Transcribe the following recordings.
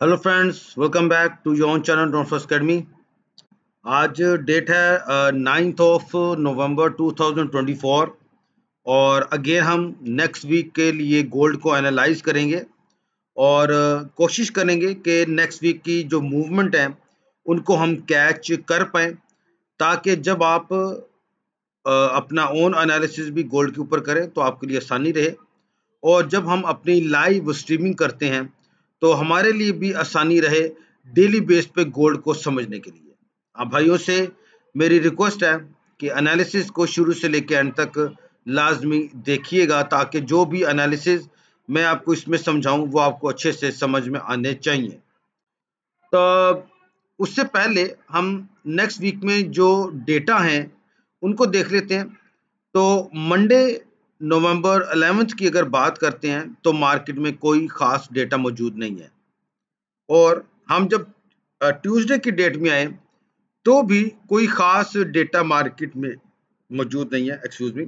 Hello friends, welcome back to your own channel dot first academy. आज date है 9 नवंबर 2024 और again हम next week के लिए गोल्ड को एनालाइज करेंगे और कोशिश करेंगे कि नेक्स्ट वीक की जो मूवमेंट है उनको हम कैच कर पाएँ, ताकि जब आप अपना ओन एनालिसिस भी गोल्ड के ऊपर करें तो आपके लिए आसानी रहे। और जब हम अपनी लाइव स्ट्रीमिंग करते हैं तो हमारे लिए भी आसानी रहे डेली बेस पे गोल्ड को समझने के लिए। आप भाइयों से मेरी रिक्वेस्ट है कि एनालिसिस को शुरू से लेकर एंड तक लाजमी देखिएगा, ताकि जो भी एनालिसिस मैं आपको इसमें समझाऊं वो आपको अच्छे से समझ में आने चाहिए। तो उससे पहले हम नेक्स्ट वीक में जो डेटा हैं उनको देख लेते हैं। तो मंडे नवंबर 11 की अगर बात करते हैं तो मार्केट में कोई खास डेटा मौजूद नहीं है। और हम जब ट्यूसडे की डेट में आए तो भी कोई खास डेटा मार्केट में मौजूद नहीं है। Excuse me.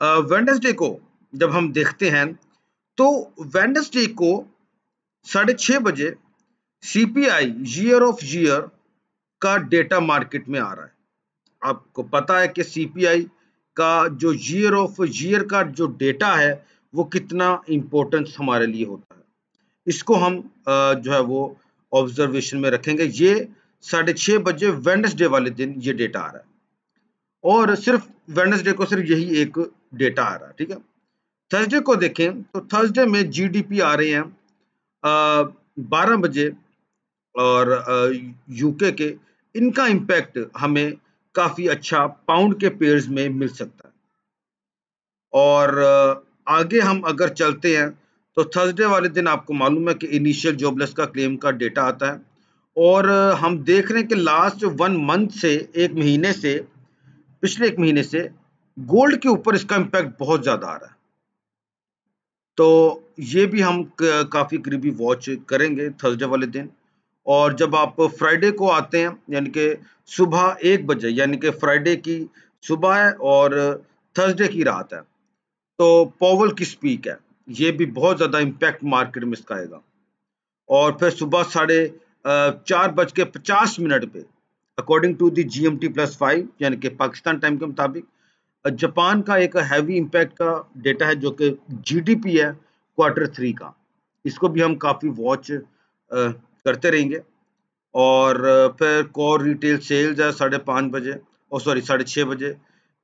वेडनेसडे को जब हम देखते हैं तो वेडनेसडे को 6:30 बजे सीपीआई ईयर ऑफ ईयर का डेटा मार्केट में आ रहा है। आपको पता है कि सीपीआई का जो ईयर ऑफ ईयर का जो डेटा है वो कितना इम्पोर्टेंस हमारे लिए होता है। इसको हम जो है वो ऑब्जर्वेशन में रखेंगे। ये 6:30 बजे वेडनेसडे वाले दिन ये डेटा आ रहा है और सिर्फ वेडनेसडे को सिर्फ यही एक डेटा आ रहा है। ठीक है। थर्सडे को देखें तो थर्सडे में जीडीपी आ रहे हैं 12 बजे और यूके के। इनका इम्पैक्ट हमें काफी अच्छा पाउंड के पेयर्स में मिल सकता है। और आगे हम अगर चलते हैं तो थर्सडे वाले दिन आपको मालूम है कि इनिशियल जॉबलेस का क्लेम का डेटा आता है। और हम देख रहे हैं कि लास्ट 1 मंथ से, एक महीने से, पिछले एक महीने से गोल्ड के ऊपर इसका इम्पैक्ट बहुत ज्यादा आ रहा है। तो ये भी हम काफी करीबी वॉच करेंगे थर्सडे वाले दिन। और जब आप फ्राइडे को आते हैं यानी कि सुबह 1 बजे, यानी कि फ्राइडे की सुबह है और थर्सडे की रात है, तो पॉवल की स्पीक है। ये भी बहुत ज्यादा इम्पैक्ट मार्केट में इसका आएगा। और फिर सुबह 4:50 पे अकॉर्डिंग टू दी GMT+5 यानी कि पाकिस्तान टाइम के मुताबिक जापान का एक हैवी इम्पैक्ट का डेटा है जो कि जीडीपी है Q3 का। इसको भी हम काफी वॉच करते रहेंगे। और फिर कोर रिटेल सेल्स है 5:30 बजे, और सॉरी 6:30 बजे।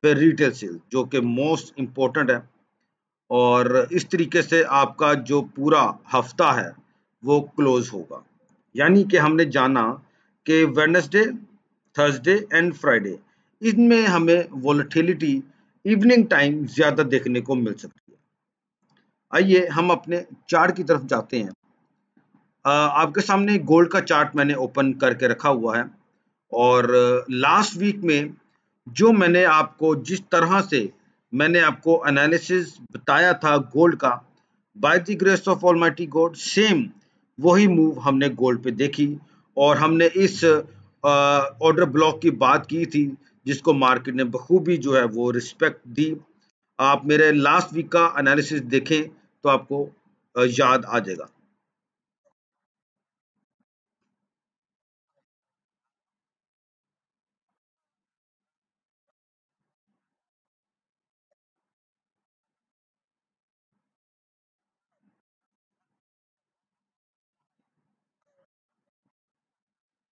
फिर रिटेल सेल जो कि मोस्ट इम्पोर्टेंट है। और इस तरीके से आपका जो पूरा हफ्ता है वो क्लोज होगा। यानी कि हमने जाना कि वेडनेसडे, थर्सडे एंड फ्राइडे, इनमें हमें वॉलेटिलिटी इवनिंग टाइम ज्यादा देखने को मिल सकती है। आइए हम अपने चार्ट की तरफ जाते हैं। आपके सामने गोल्ड का चार्ट मैंने ओपन करके रखा हुआ है। और लास्ट वीक में जो मैंने आपको, जिस तरह से मैंने आपको एनालिसिस बताया था गोल्ड का, by the grace of almighty God, same वही मूव हमने गोल्ड पे देखी। और हमने इस ऑर्डर ब्लॉक की बात की थी जिसको मार्केट ने बखूबी जो है वो रिस्पेक्ट दी। आप मेरे लास्ट वीक का एनालिसिस देखें तो आपको याद आ जाएगा।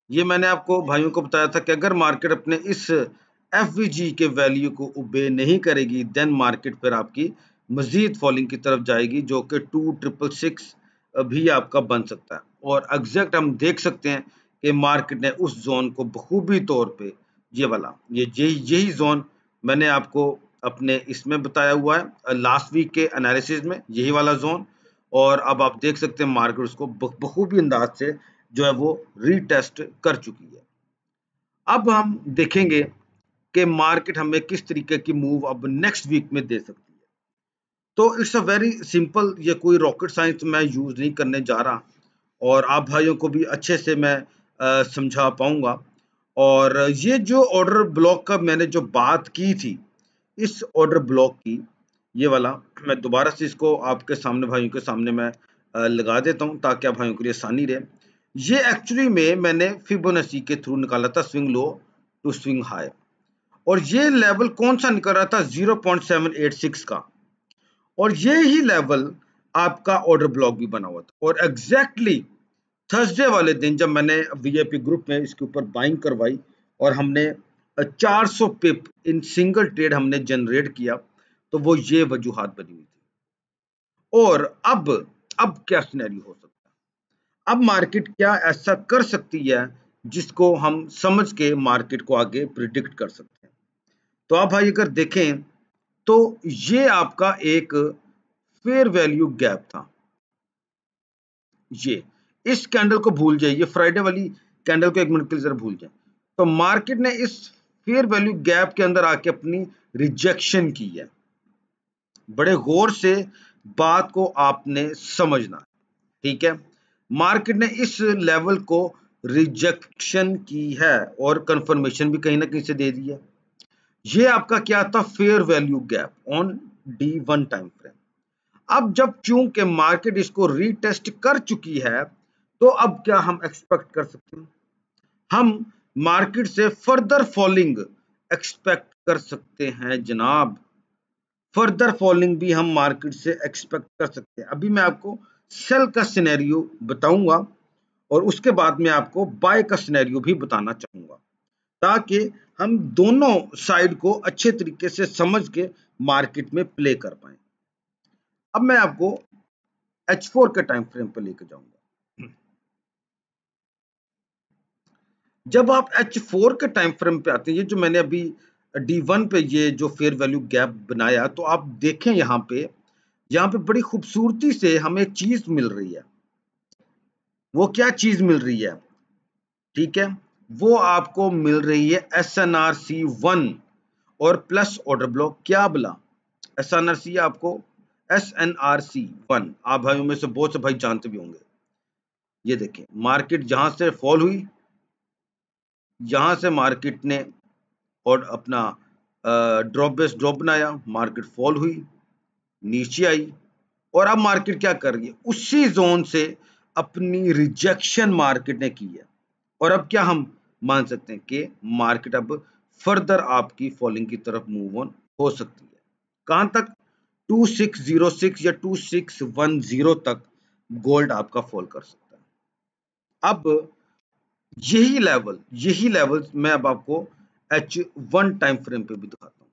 ये मैंने आपको भाइयों को बताया था कि अगर मार्केट अपने इस एफवीजी के वैल्यू को ओबे नहीं करेगी देन मार्केट फिर आपकी मजीद फॉलिंग की तरफ जाएगी, जो कि 2666 भी आपका बन सकता है। और एग्जैक्ट हम देख सकते हैं कि मार्केट ने उस जोन को बखूबी तौर पे, ये वाला, ये यही जोन मैंने आपको अपने इसमें बताया हुआ है लास्ट वीक के एनालिसिस में, यही वाला जोन। और अब आप देख सकते हैं मार्केट उसको बखूबी अंदाज से जो है वो रीटेस्ट कर चुकी है। अब हम देखेंगे कि मार्केट हमें किस तरीके की मूव अब नेक्स्ट वीक में दे सकती है। तो इट्स अ वेरी सिंपल, ये कोई रॉकेट साइंस मैं यूज नहीं करने जा रहा और आप भाइयों को भी अच्छे से मैं समझा पाऊंगा। और ये जो ऑर्डर ब्लॉक का मैंने जो बात की थी, इस ऑर्डर ब्लॉक की, ये वाला, मैं दोबारा से इसको आपके सामने, भाइयों के सामने मैं लगा देता हूं ताकि आप भाइयों के लिए आसानी रहे। ये एक्चुअली में मैंने फिबोनाची के थ्रू निकाला था swing low to swing high, और ये लेवल कौन सा निकल रहा था 0.786 का, और ये ही लेवल आपका ऑर्डर ब्लॉक भी बना हुआ था। और एग्जैक्टली थर्सडे वाले दिन जब मैंने वीआईपी ग्रुप में इसके ऊपर बाइंग करवाई और हमने 400 पिप इन सिंगल ट्रेड हमने जनरेट किया, तो वो ये वजूहात बनी हुई थी। और अब क्या सिनेरियो हो सकता है, अब मार्केट क्या ऐसा कर सकती है जिसको हम समझ के मार्केट को आगे प्रिडिक्ट कर सकते हैं। तो आप भाई अगर देखें तो ये आपका एक फेयर वैल्यू गैप था। ये इस कैंडल को भूल जाइए, ये फ्राइडे वाली कैंडल को एक मिनट के लिए जरा भूल जाए। तो मार्केट ने इस फेयर वैल्यू गैप के अंदर आके अपनी रिजेक्शन की है। बड़े गौर से बात को आपने समझना, ठीक है। मार्केट ने इस लेवल को रिजेक्शन की है और कंफर्मेशन भी कहीं ना कहीं से दे दी है। ये आपका क्या था, fair value gap on D1 time frame. अब जब चूंकि मार्केट इसको रीटेस्ट कर चुकी है, तो अब क्या हम एक्सपेक्ट कर सकते हैं, हम मार्केट से फर्दर फॉलिंग एक्सपेक्ट कर सकते हैं जनाब। फर्दर फॉलिंग भी हम मार्केट से एक्सपेक्ट कर सकते हैं। अभी मैं आपको सेल का सिनेरियो बताऊंगा और उसके बाद में आपको बाय का सिनेरियो भी बताना चाहूंगा, ताकि हम दोनों साइड को अच्छे तरीके से समझ के मार्केट में प्ले कर पाए। अब मैं आपको H4 के टाइम फ्रेम पर लेकर जाऊंगा। जब आप H4 के टाइम फ्रेम पे आते हैं, ये जो मैंने अभी D1 पे ये जो फेयर वैल्यू गैप बनाया, तो आप देखें यहाँ पे बड़ी खूबसूरती से हमें एक चीज मिल रही है। वो क्या चीज मिल रही है, ठीक है, वो आपको मिल रही है SNRC1 और प्लस ऑर्डर ब्लॉक। क्या बोला, SNRC आपको SNRC1 आप भाइयों में से बहुत से भाई जानते भी होंगे। ये देखें, मार्केट जहां से फॉल हुई, यहां से मार्केट ने और अपना ड्रॉप बेस ड्रॉप बनाया, मार्केट फॉल हुई, नीचे आई, और अब मार्केट क्या कर रही है, उसी जोन से अपनी रिजेक्शन मार्केट ने की है। और अब क्या हम मान सकते हैं कि मार्केट अब फर्दर आपकी फॉलिंग की तरफ मूव ऑन हो सकती है। कहां तक, 2606 या 2610 तक गोल्ड आपका फॉल कर सकता है। अब यही लेवल मैं अब आपको H1 टाइम फ्रेम पे भी दिखाता हूं,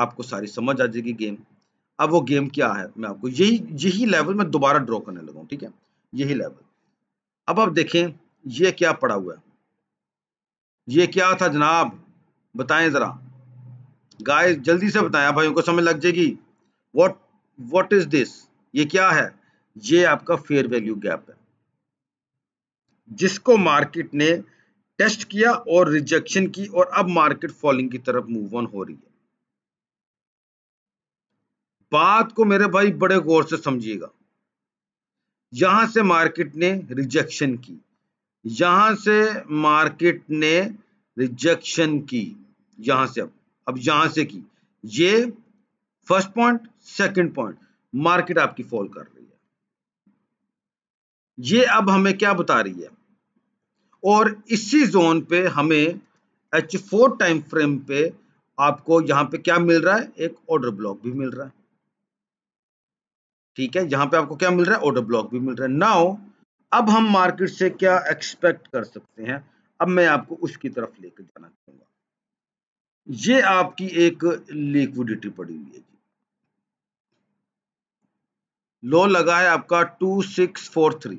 आपको सारी समझ आ जाएगी गेम। अब वो गेम क्या है, मैं आपको यही लेवल मैं दोबारा ड्रॉ करने लगा हूं, ठीक है, यही लेवल। अब आप देखें ये क्या पड़ा हुआ है, ये क्या था जनाब, बताएं जरा गाइस, जल्दी से बताएं, भाइयों को समझ लग जाएगी। व्हाट इज दिस, ये क्या है, ये आपका फेयर वैल्यू गैप है, जिसको मार्केट ने टेस्ट किया और रिजेक्शन की, और अब मार्केट फॉलिंग की तरफ मूव ऑन हो रही है। बात को मेरे भाई बड़े गौर से समझिएगा। यहां से मार्केट ने रिजेक्शन की, यहां से मार्केट ने रिजेक्शन की, यहां से अब यहां से की, ये first point, second point, market आपकी फॉल कर रही है। ये अब हमें क्या बता रही है, और इसी जोन पे हमें H4 टाइम फ्रेम पे आपको यहां पे क्या मिल रहा है, एक ऑर्डर ब्लॉक भी मिल रहा है, ठीक है, यहां पे आपको क्या मिल रहा है, ऑर्डर ब्लॉक भी मिल रहा है। नाउ अब हम मार्केट से क्या एक्सपेक्ट कर सकते हैं, अब मैं आपको उसकी तरफ लेकर जाना चाहूंगा। ये आपकी एक लिक्विडिटी पड़ी हुई है जी, लो लगा है आपका 2643,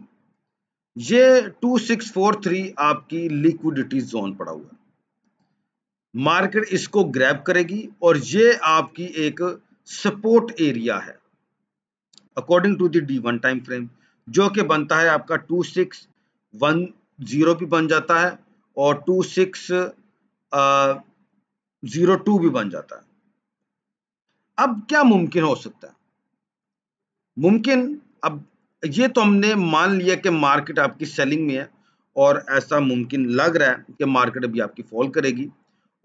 ये 2643 आपकी लिक्विडिटी जोन पड़ा हुआ है। मार्केट इसको ग्रैब करेगी और ये आपकी एक सपोर्ट एरिया है according to the D1 time frame, जो कि बनता है आपका 2610 भी बन जाता है और 2602 भी बन जाता है। अब क्या मुमकिन हो सकता है, मुमकिन, अब ये तो हमने मान लिया कि मार्केट आपकी सेलिंग में है, और ऐसा मुमकिन लग रहा है कि मार्केट अभी आपकी फॉल करेगी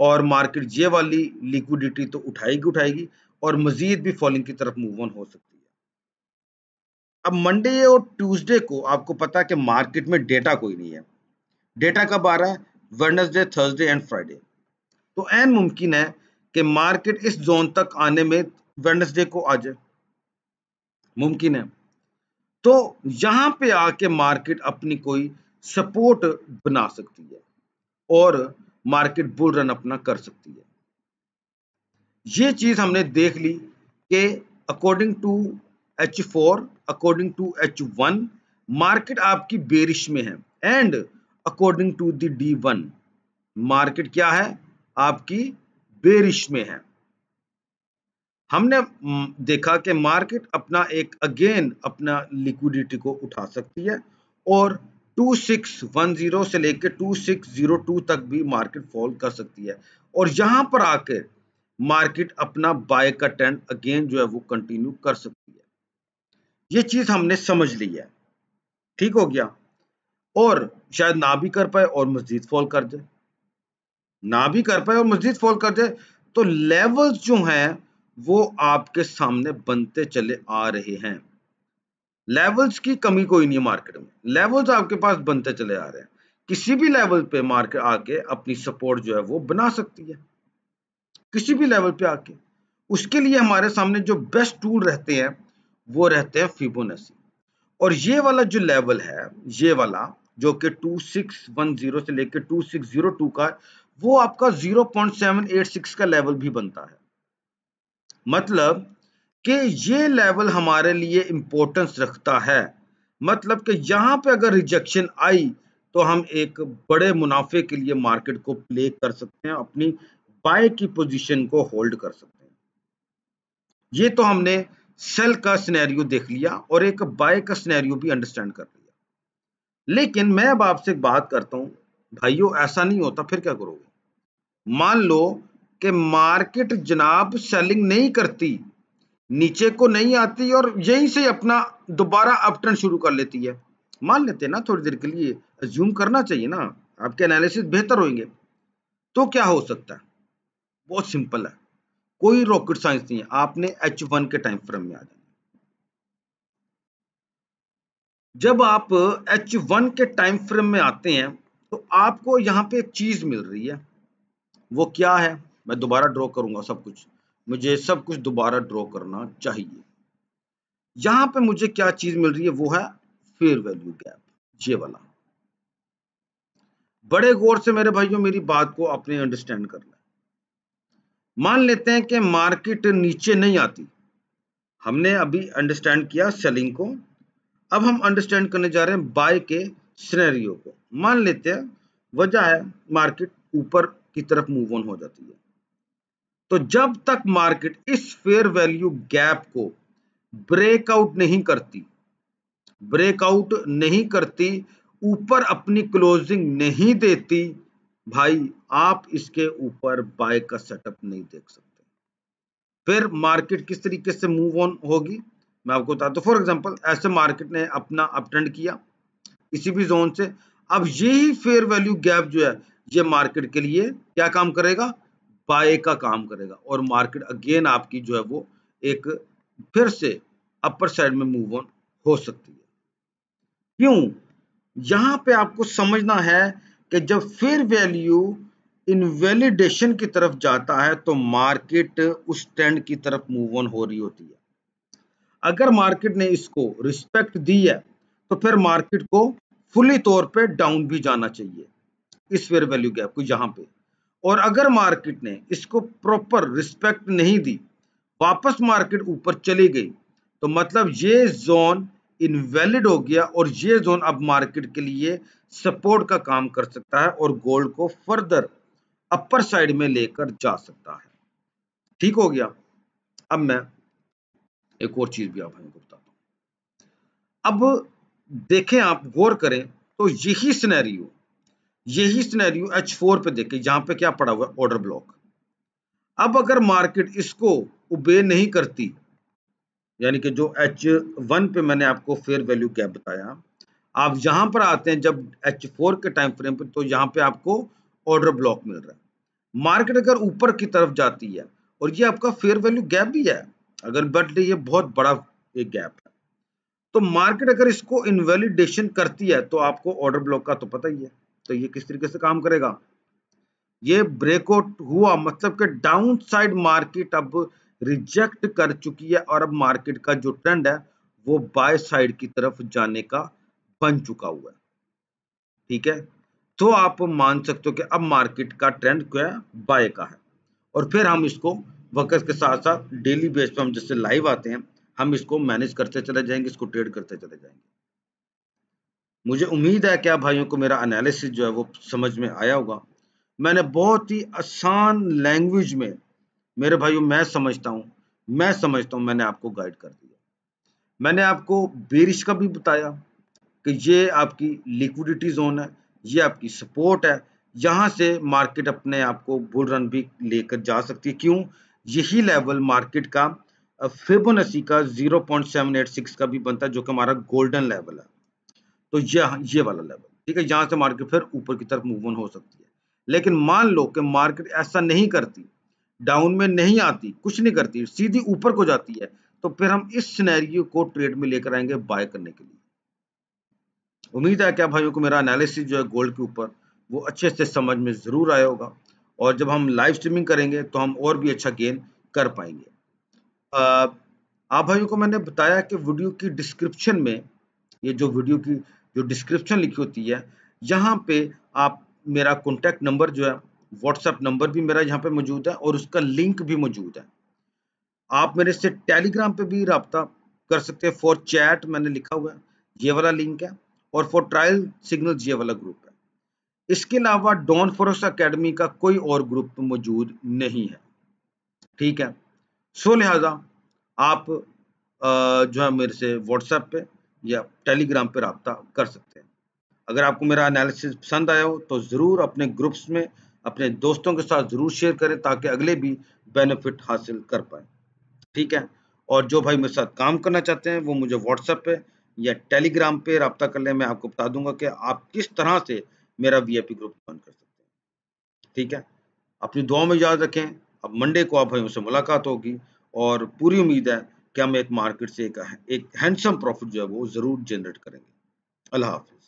और मार्केट ये वाली लिक्विडिटी तो उठाएगी और मजीद भी फॉलिंग की तरफ मूव ऑन हो सकती है। अब मंडे और ट्यूसडे को आपको पता है कि मार्केट में डेटा कोई नहीं है। डेटा कब आ रहा है? Wednesday, Thursday and Friday. तो ऐन मुमकिन है कि मार्केट इस जोन तक आने में वेडनेसडे को आ जाए, मुमकिन है। तो यहां पे आके मार्केट अपनी कोई सपोर्ट बना सकती है और मार्केट बुल रन अपना कर सकती है। ये चीज हमने देख ली कि according to H4, according to H1 market आपकी बेरिश में है, and according to the D1 market क्या है? आपकी बेरिश में है। हमने देखा कि मार्केट अपना एक अगेन अपना लिक्विडिटी को उठा सकती है और 2610 से लेकर 2602 तक भी मार्केट फॉल कर सकती है, और यहां पर आकर मार्केट अपना बाय का ट्रेंड अगेन जो है वो कंटिन्यू कर सकती है। ये चीज हमने समझ ली है, ठीक हो गया। और शायद ना भी कर पाए और मजीद फॉल कर जाए, ना भी कर पाए और मजीद फॉल कर जाए, तो लेवल्स जो हैं वो आपके सामने बनते चले आ रहे हैं। लेवल्स की कमी कोई नहीं है मार्केट में, लेवल्स आपके पास बनते चले आ रहे हैं। किसी भी लेवल पे मार्केट आके अपनी सपोर्ट जो है वो बना सकती है, किसी भी लेवल पे आके। उसके लिए हमारे सामने जो बेस्ट टूल रहते हैं वो रहते हैं फिबोनाची। और ये वाला जो लेवल है, ये वाला जो कि 2610 से लेकर 2602 का, वो आपका 0.786 का लेवल भी बनता है। मतलब कि ये लेवल हमारे लिए इंपॉर्टेंस रखता है। मतलब कि यहां पे अगर रिजेक्शन आई तो हम एक बड़े मुनाफे के लिए मार्केट को प्ले कर सकते हैं, अपनी बाय की पोजीशन को होल्ड कर सकते हैं। ये तो हमने सेल का सिनेरियो देख लिया और एक बाय का सिनेरियो भी अंडरस्टैंड कर लिया। लेकिन मैं अब आपसे एक बात करता हूं, भाइयों ऐसा नहीं होता फिर क्या करोगे? मान लो कि मार्केट जनाब सेलिंग नहीं करती, नीचे को नहीं आती और यहीं से अपना दोबारा अपट्रेंड शुरू कर लेती है। मान लेते हैं ना थोड़ी देर के लिए, अज्यूम करना चाहिए ना, आपके एनालिसिस बेहतर होंगे। तो क्या हो सकता है? बहुत सिंपल है, कोई रॉकेट साइंस नहीं है। आपने H1 के टाइम फ्रेम में आ जाना। जब आप H1 के टाइम फ्रेम में आते हैं तो आपको यहाँ पे एक चीज मिल रही है। वो क्या है? मैं दोबारा ड्रॉ करूंगा सब कुछ, मुझे सब कुछ दोबारा ड्रॉ करना चाहिए। यहां पे मुझे क्या चीज मिल रही है? वो है फेयर वैल्यू गैप, ये वाला। बड़े गौर से मेरे भाइयों मेरी बात को आपने अंडरस्टैंड करना है। मान लेते हैं कि मार्केट नीचे नहीं आती, हमने अभी अंडरस्टैंड किया सेलिंग को, अब हम अंडरस्टैंड करने जा रहे हैं बाय के सिनेरियो को। मान लेते हैं वजह है मार्केट ऊपर की तरफ मूव ऑन हो जाती है, तो जब तक मार्केट इस फेयर वैल्यू गैप को ब्रेकआउट नहीं करती, ब्रेकआउट नहीं करती, ऊपर अपनी क्लोजिंग नहीं देती, भाई आप इसके ऊपर बाय का सेटअप नहीं देख सकते। फिर मार्केट किस तरीके से मूव ऑन होगी मैं आपको बताता हूं। फॉर एग्जांपल ऐसे मार्केट ने अपना अपट्रेंड किया किसी भी जोन से, अब यही फेयर वैल्यू गैप जो है ये मार्केट के लिए क्या काम करेगा? बाय का काम करेगा, और मार्केट अगेन आपकी जो है वो एक फिर से अपर साइड में मूव ऑन हो सकती है। क्यों? यहां पे आपको समझना है कि जब फेयर वैल्यू इनवैलिडेशन की तरफ जाता है तो मार्केट उस ट्रेंड की तरफ मूव ऑन हो रही होती है। अगर मार्केट ने इसको रिस्पेक्ट दी है तो फिर मार्केट को फुली तौर पे डाउन भी जाना चाहिए इस फेयर वैल्यू गैप को यहां पे। और अगर मार्केट ने इसको प्रॉपर रिस्पेक्ट नहीं दी, वापस मार्केट ऊपर चली गई, तो मतलब ये जोन इनवैलिड हो गया और ये जोन अब मार्केट के लिए सपोर्ट का काम कर सकता है और गोल्ड को फर्दर अपर साइड में लेकर जा सकता है। ठीक हो गया। अब मैं एक और चीज भी आपको बताता हूं। अब देखें, आप गौर करें तो यही सिनेरियो H4 पे देखें, जहां पे क्या पड़ा हुआ है? Order block. अब अगर मार्केट इसको ओबे नहीं करती, यानी कि जो H1 पे मैंने आपको फेयर वैल्यू गैप बताया, आप यहां पर आते हैं जब H4 के टाइम फ्रेम पे, तो यहां पे आपको ऑर्डर ब्लॉक मिल रहा है। मार्केट अगर ऊपर की तरफ जाती है और ये आपका फेयर वैल्यू गैप भी है, अगर बट ये बहुत बड़ा एक गैप है, तो मार्केट अगर इसको इनवैलिडेशन करती है तो आपको ऑर्डर ब्लॉक का तो पता ही है, तो ये किस तरीके से काम करेगा। ये ब्रेकआउट हुआ मतलब कि डाउन साइड मार्केट अब रिजेक्ट कर चुकी है और अब मार्केट का जो ट्रेंड है वो बाय साइड की तरफ जाने का बन चुका हुआ है। ठीक है, तो आप मान सकते हो कि अब मार्केट का ट्रेंड क्या है, बाय का है। और फिर हम इसको वर्कर्स के साथ साथ डेली बेस पे हम जैसे लाइव आते हैं, हम इसको मैनेज करते चले जाएंगे, इसको ट्रेड करते चले जाएंगे। मुझे उम्मीद है कि आप भाइयों को मेरा एनालिसिस जो है वो समझ में आया होगा। मैंने बहुत ही आसान लैंग्वेज में मेरे भाइयों मैं समझता हूँ मैंने आपको गाइड कर दिया। मैंने आपको बेरिश का भी बताया कि ये आपकी लिक्विडिटी जोन है, ये आपकी सपोर्ट है, यहाँ से मार्केट अपने आप को बुल रन भी लेकर जा सकती है। क्यों? यही लेवल मार्केट का फिबोनाची का 0.786 का भी बनता है, जो कि हमारा गोल्डन लेवल है। तो ये वाला लेवल, ठीक है, यहाँ से मार्केट फिर ऊपर की तरफ मूव ऑन हो सकती है। लेकिन मान लो कि मार्केट ऐसा नहीं करती, डाउन में नहीं आती, कुछ नहीं करती, सीधी ऊपर को जाती है, तो फिर हम इस सिनेरियो को ट्रेड में लेकर आएंगे बाय करने के लिए। उम्मीद है कि आप भाइयों को मेरा एनालिसिस जो है गोल्ड के ऊपर वो अच्छे से समझ में ज़रूर आया होगा, और जब हम लाइव स्ट्रीमिंग करेंगे तो हम और भी अच्छा गेन कर पाएंगे। आप भाइयों को मैंने बताया कि वीडियो की डिस्क्रिप्शन में, ये जो वीडियो की जो डिस्क्रिप्शन लिखी होती है, यहाँ पे आप मेरा कॉन्टैक्ट नंबर जो है, व्हाट्सएप नंबर भी मेरा यहाँ पे मौजूद है और उसका लिंक भी मौजूद है। आप मेरे से टेलीग्राम पे भी राब्ता कर सकते हैं। फॉर चैट मैंने लिखा हुआ है, ये वाला लिंक है, और फॉर ट्रायल सिग्नल्स ये वाला ग्रुप है। इसके अलावा डॉन फॉरेस्ट अकेडमी का कोई और ग्रुप मौजूद नहीं है, ठीक है। सो लिहाजा आप जो है मेरे से व्हाट्सएप पे या टेलीग्राम पे राब्ता कर सकते हैं। अगर आपको मेरा एनालिसिस पसंद आया हो तो ज़रूर अपने ग्रुप्स में अपने दोस्तों के साथ ज़रूर शेयर करें, ताकि अगले भी बेनिफिट हासिल कर पाएँ, ठीक है। और जो भाई मेरे साथ काम करना चाहते हैं वो मुझे व्हाट्सएप पे या टेलीग्राम पे राब्ता कर लें, मैं आपको बता दूंगा कि आप किस तरह से मेरा वीआईपी ग्रुप ज्वाइन कर सकते हैं, ठीक है। अपनी दुआओं में याद रखें। अब मंडे को आप भाइयों से मुलाकात होगी, और पूरी उम्मीद है कि हम एक मार्केट से एक हैंडसम प्रॉफिट जो है वो ज़रूर जनरेट करेंगे। अल्लाह हाफ़िज़।